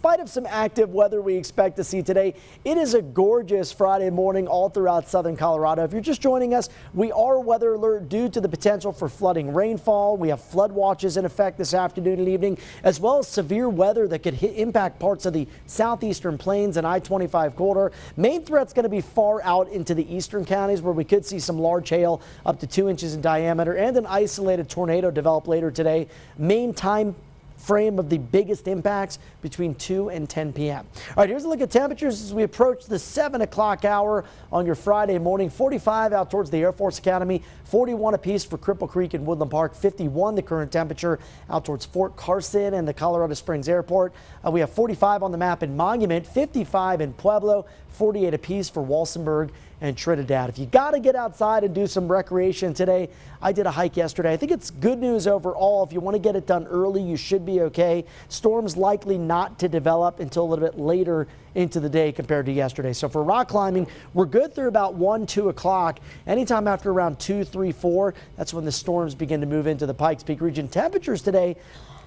spite of some active weather we expect to see today, it is a gorgeous Friday morning all throughout southern Colorado. If you're just joining us, we are weather alert due to the potential for flooding rainfall. We have flood watches in effect this afternoon and evening, as well as severe weather that could impact parts of the southeastern plains and I-25 corridor. Main threat's going to be far out into the eastern counties, where we could see some large hail up to 2 inches in diameter and an isolated tornado develop later today. Main time frame of the biggest impacts between 2 and 10 p.m. All right, here's a look at temperatures as we approach the 7 o'clock hour on your Friday morning. 45 out towards the Air Force Academy, 41 apiece for Cripple Creek and Woodland Park, 51 the current temperature out towards Fort Carson and the Colorado Springs Airport. We have 45 on the map in Monument, 55 in Pueblo, 48 apiece for Walsenburg and Trinidad. If you got to get outside and do some recreation today, I did a hike yesterday. I think it's good news overall. If you want to get it done early, you should be okay. Storms likely not to develop until a little bit later into the day compared to yesterday. So for rock climbing, we're good through about 1, 2 o'clock. Anytime after around 2, 3, 4, that's when the storms begin to move into the Pikes Peak region. Temperatures today,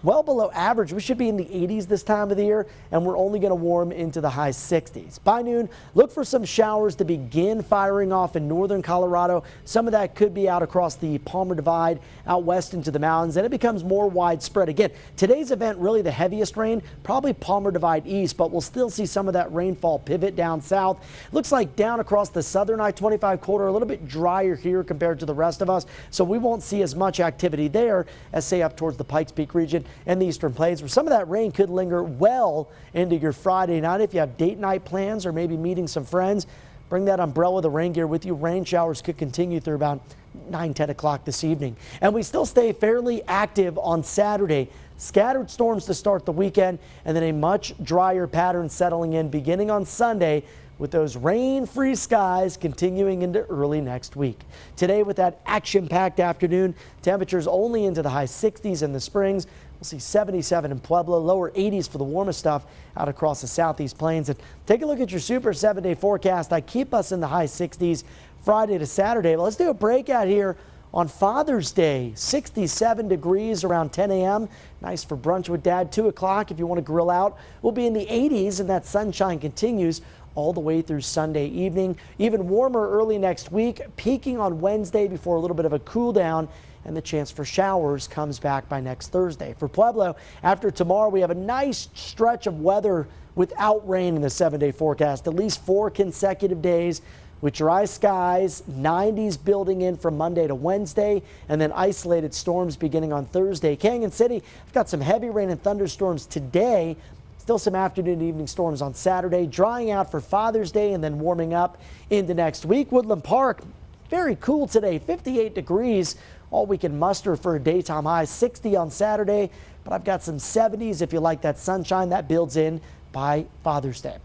well below average. We should be in the 80s this time of the year, and we're only going to warm into the high 60s. By noon, look for some showers to begin firing off in northern Colorado. Some of that could be out across the Palmer Divide, out west into the mountains, and it becomes more widespread. Again, today's event, really the heaviest rain, probably Palmer Divide east, but we'll still see some of that rainfall pivot down south. Looks like down across the southern I-25 corridor, a little bit drier here compared to the rest of us, so we won't see as much activity there as, say, up towards the Pikes Peak region and the eastern plains, where some of that rain could linger well into your Friday night. If you have date night plans or maybe meeting some friends, bring that umbrella, the rain gear with you. Rain showers could continue through about 9, 10 o'clock this evening. And we still stay fairly active on Saturday. Scattered storms to start the weekend, and then a much drier pattern settling in beginning on Sunday, with those rain-free skies continuing into early next week. Today, with that action-packed afternoon, temperatures only into the high 60s in the Springs. We'll see 77 in Pueblo, lower 80s for the warmest stuff out across the southeast plains. And take a look at your super 7-day forecast. I keep us in the high 60s Friday to Saturday. But let's do a breakout here on Father's Day. 67 degrees around 10 a.m. Nice for brunch with Dad. 2 o'clock if you want to grill out. We'll be in the 80s, and that sunshine continues all the way through Sunday evening. Even warmer early next week, peaking on Wednesday before a little bit of a cool down, and the chance for showers comes back by next Thursday. For Pueblo, after tomorrow, we have a nice stretch of weather without rain in the 7-day forecast. At least 4 consecutive days with dry skies, 90s building in from Monday to Wednesday, and then isolated storms beginning on Thursday. Canyon City, I've got some heavy rain and thunderstorms today. Still some afternoon and evening storms on Saturday, drying out for Father's Day and then warming up into next week. Woodland Park, very cool today, 58 degrees. All we can muster for a daytime high, 60 on Saturday, but I've got some 70s if you like that sunshine. That builds in by Father's Day.